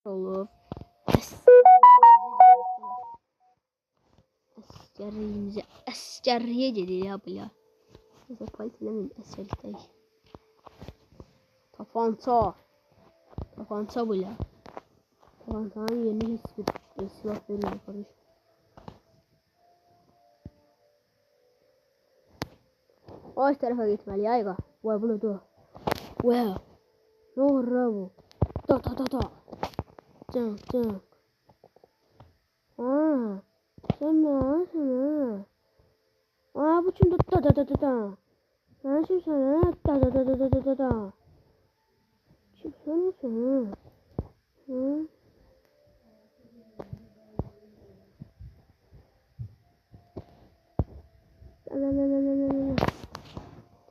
Olur. Askerliğe geliyor ya bu ya. Neyse paletilemin askerlik. Tapanca bu ya. Tapancanın yerine hiçbir silah vermiyor kardeşim. O tarafa gitmeli ya. Vay bunu dur. Wow. Ne olur bu? Ta. Can. Aa. Sana. Aa bu şimdi ta. Ben şimdi sana ta. Çıksana sana. Hı?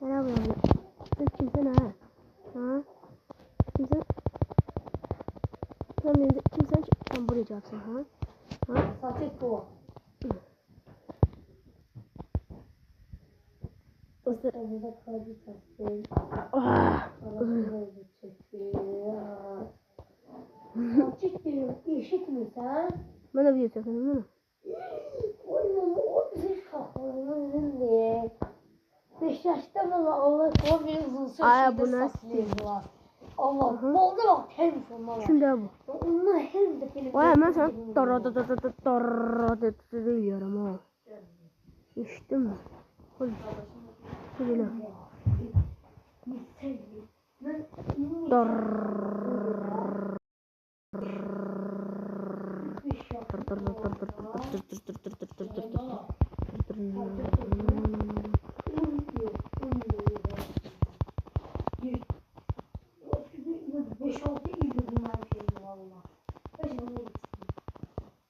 Sana buraya. Sen kimsin ha? Ha? Kimsin? Sen buraya cevapsın ha? Ha? Saçık bu. Orada kalbi saçtı. Arasında çekti. Saçık diyor. İşit mi sen? Ben de video çekelim değil mi? Oğlum o bizi kafanın diye. Beşiktaş'ta bana Allah kor bir uzun Aa, bu şeyde nasıl? saklıyorlar. Allah bolda bak hem sonra. Şimdi bu. Onlar hem de film. Vay hemen sana diyorum ha. İşte mi? Hadi. Hadi lan.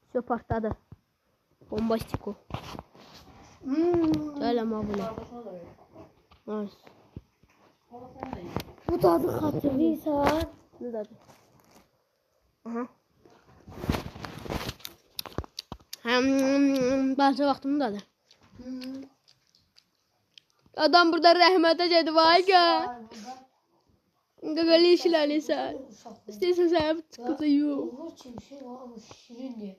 Все patladı. Bombastiko. Selam abone. Nice. Bu tadı hatırlıysa. Ne dedi? Aha. Bazı vaxtım dadı. Adam burada rəhmətə gedib ay gə. Qaqali işləri sən. İstəyirsən səhəb çıxıda yox. Olur ki bir şey var ama şirin diye.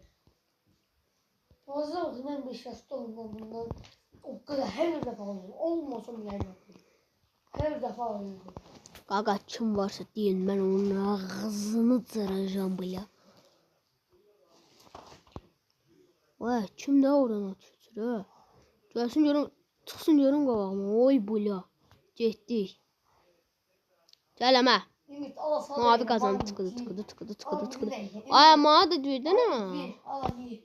Bazı vaktinden 5 yaşta olduğundan o kadar her defa olur. Olmasa bile yapıyor. Her defa oluyor. Qaqa kim varsa deyin mən onun ağzını cıracağım belə. Vay kim də oradan atıyor ha? Gəlsin görüm, çıxsın görüm qabağıma. Oy belə. Getdik. Gələm hə. Ümit al sana. Mavi kazandı tıkıdı. Ay mavi da düydün ha. Al ye.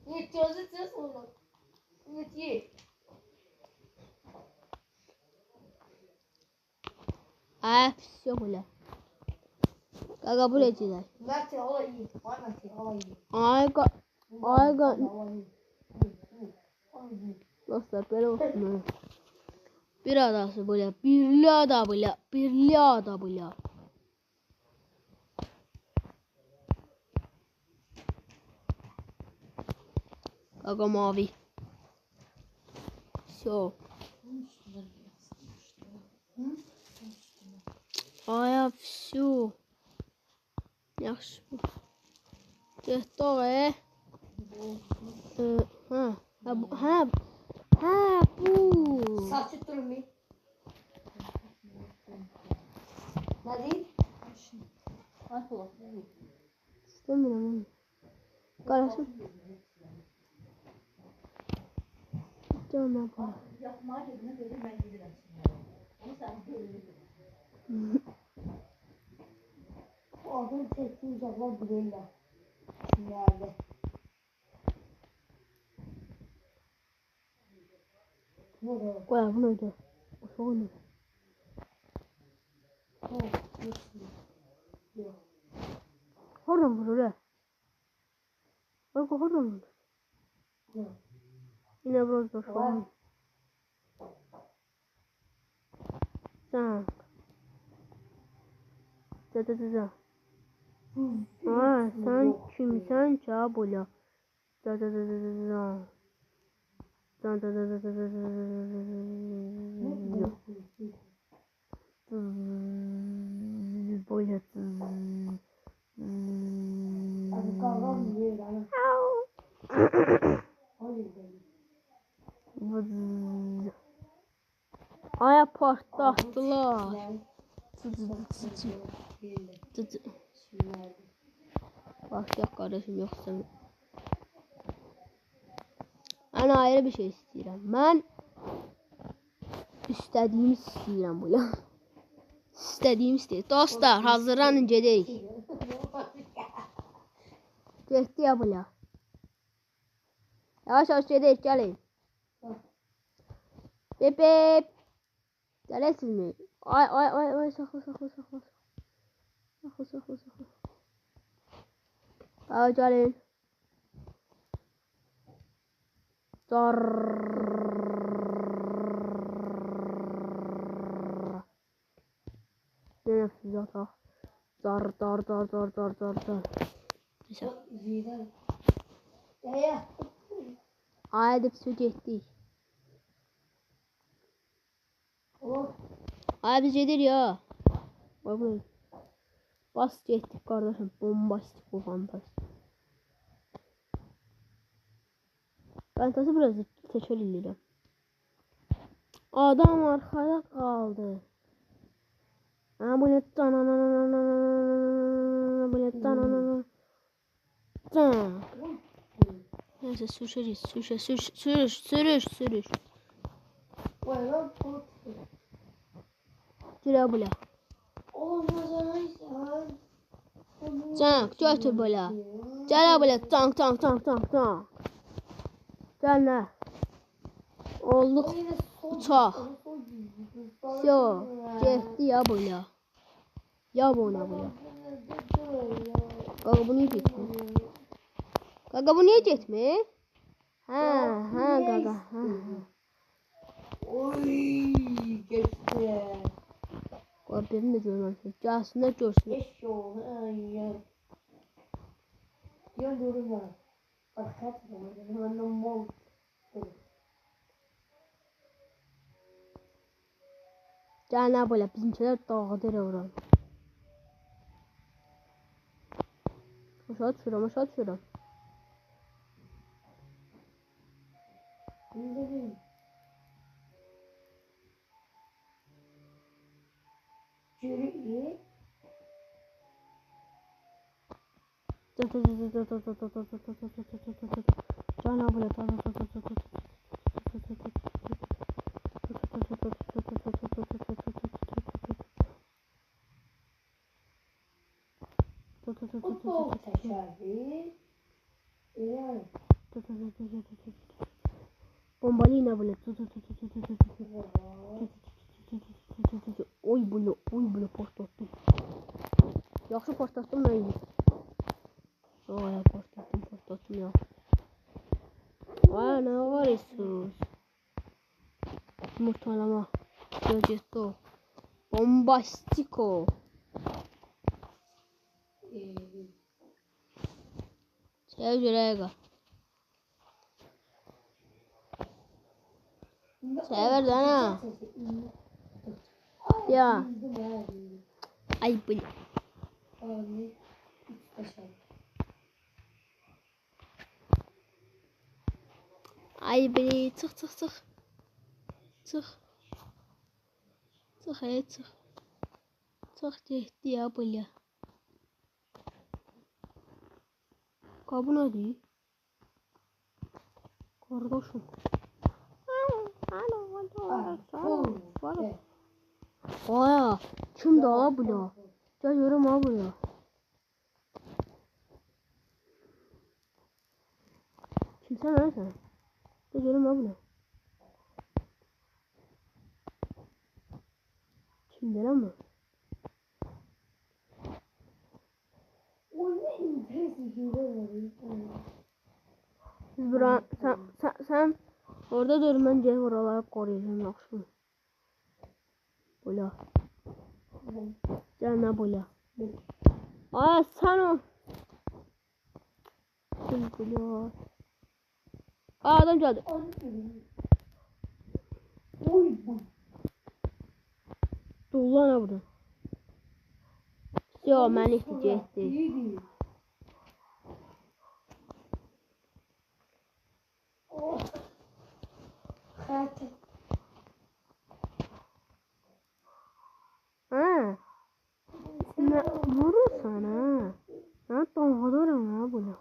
Ümit yazı sonra. Ümit ye. Ay все belə. Qaqa bu necələr? Mert al ye. Ay Mert al ye. Ay dostlar belə olsun. Bir adası böyle, birli ada böyle, birli ada böyle. Qaqa mavi. Все. Ay все. Yaxşı. Getdi oraya. Ha bu. Saçı durmuyor. Ne değil? İstemiyorum. Karışım. Canım bak. O adam çektiği uzaklar burayla. Nerede? Burada. Koy bunu da. O sonra. Oradan vur oraya. Bak oradan vur. Yine biraz başka. Sen. Da. Aa sen kimsen çabula. Da. Böyle Hayır benim. Vız. Aya partlattılar. Ben şimdi Bak yok kardeşim yoksa. Ben ayrı bir şey istiyorum. Ben istediğimi istiyorum bu ya. İstediğimi istiyorum. Dostlar hazırlanın gidelim. Geçti ya bu ya. Yavaş yavaş gidelim gelin. Bip bip. Gelirsiniz mi? Ay sakla. Sakla. Hadi gelin. Dar. Ne yapıyorsun yatağa? Dar. Neyse. Haydi su geçti. Abi biz yedir ya. Baba. Bas geçtik kardeşim. Bombastik bu fantastik. Ben taşı biraz teşekkür ederim. Adam arkada kaldı. Ha bu ne Neyse sürüş. Cüre bula. Tank götür bula. Cüre bula tank. Gel ne? Olduk uçak. Yo, geçti ya bula. Ya buna bula. Kanka bu niye geçmiyor? Kanka bu niye geçmiyor? Ha kanka. Oy geçti. Benim de görmem. Gelsinler görsün. Geç yol. Ay. Diyorum ya. Bak ben de mol. Gel ne böyle bizimkiler dağıdır oran. Aşağı düşürüm. Bildirim. Cürü. Cana böyle Futbol teşerri. Yani. Bombalina böyle. Oy böyle patlattım. Yaxşı patlattım ben. Oy patlattım ya. Ay ne var istiyorsunuz? Yumurtalama. Progetto. Bombastico. Sevgili Sever dana. Ya. Ay bu. Ay beni çık. Çık hayır çık. Çık geçti ya böyle. Kabul hadi. Kardeşim. Aya kim daha bula? Gel yorum ha bula. Kimsen lan sen? Gel yorum ha bula. Kimden ama? Siz bura sen orada dur ben gel oraları koruyacağım yaxşı mı? Bula. Gel ne bula? Aya sen o. Kim bula? Aa adam geldi. Dur lan ha burada. Yo ben isteyecektim. Oh. Hayatım. Ha. Ne vurursan ha. Ben dalgalarım ha bunu.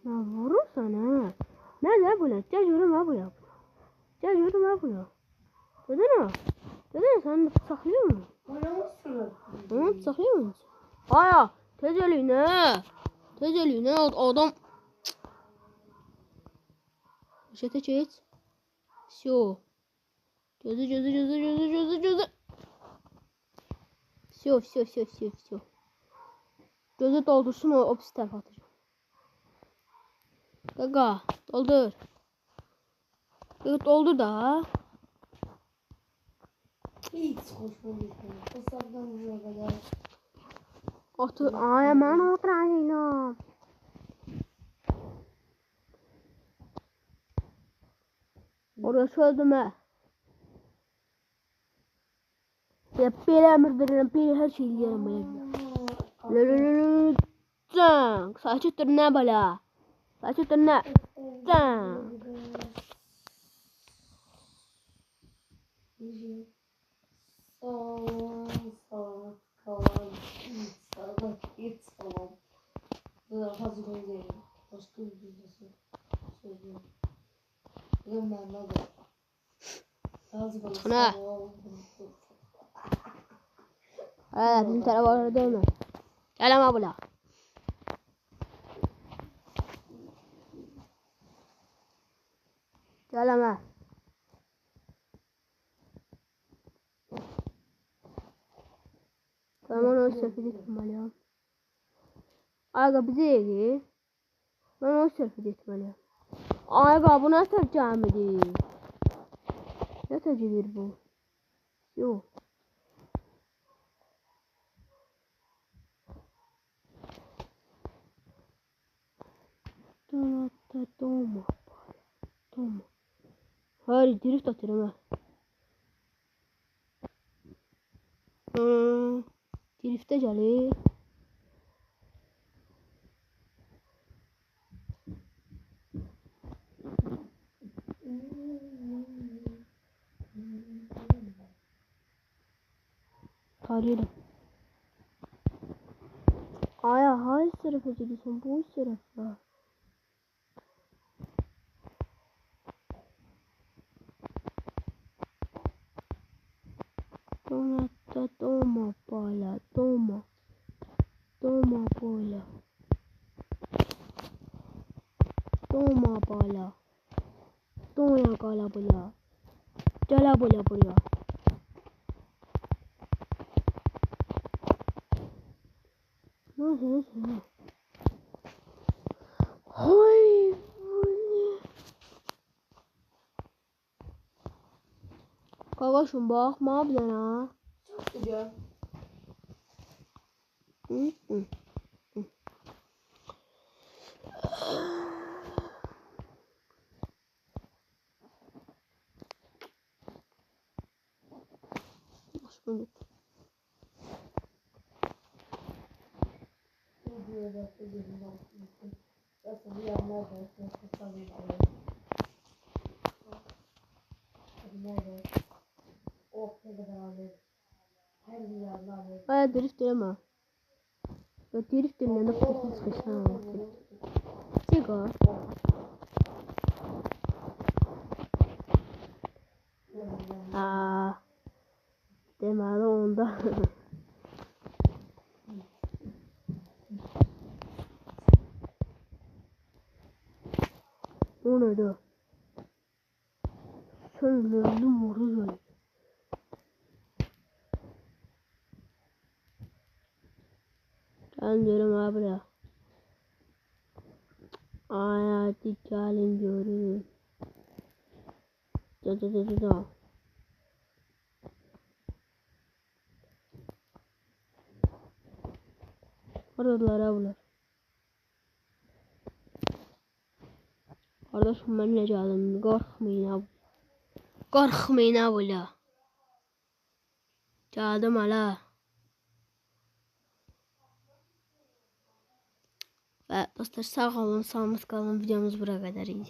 Ne vurursan ha. Ne bunu? Cacırım ha bunu. Cacırım ha bunu. Dedin mi? Dedin sen saklıyor musun? Hı, saklıyor musun? Aya teceliğine adam. Şete çet. Все. Gözü. Все. Gözü doldursun o pis tarafa atacağım. Gaga doldur. Gaga doldur da. Hiç hoşuma gitmedi. Fırsattan buraya kadar. Otur. Ay ben oturayım. Oraya çözdüm ha. Ya bir emir veririm, bir her şeyi yerim böyle. Zang. Saçı tırnağı bala. Saçı tırnağı. Zang. Salat kalan insanlar hiç salam. Hazır olayım. Başka bir videosu söylüyorum. Bugün ben de hazır olayım. Ne? Hala bizim tarafa değil mi? Gel ama bula. Gel ama. Tamam onu sefil etmeliyim. Aga bize yedi. Ben onu sefil etmeliyim. Aga bu nasıl camidir? Ne tecrübedir bu? Yok. Toma. Hayır drift atıyorum ha. Drift'e gelir. Tarıyorum. Aya hangi tarafa gidiyorsun? Bu tarafa. Toma bola. Toma bola. Toma bola. Toma bola bola. Cala bola bola. Nasıl? Hay. Kardeşim bak ne yapıyorsun ha? Çok güzel. Hı. Şunu. Videoda gözümün altında. Nasıl bir yanlar da nasıl sanıyorum. Nerede? O ne kadar ağır. Her bir yanlar ağır. Aya drift deme. Ya drift dinle kafası sıkışan. Çıkar. Aa. Demeli onda. O neydi? Sen gördün orada. Ben diyorum abi ya. Ay hadi gelin görün. Da. Aradılar abiler. Kardeşim ben ne geldim? Korkmayın abi. Korkmayın abiler. Geldim hala. Ve dostlar sağ olun, sağlık kalın. Videomuz buraya kadar iyi.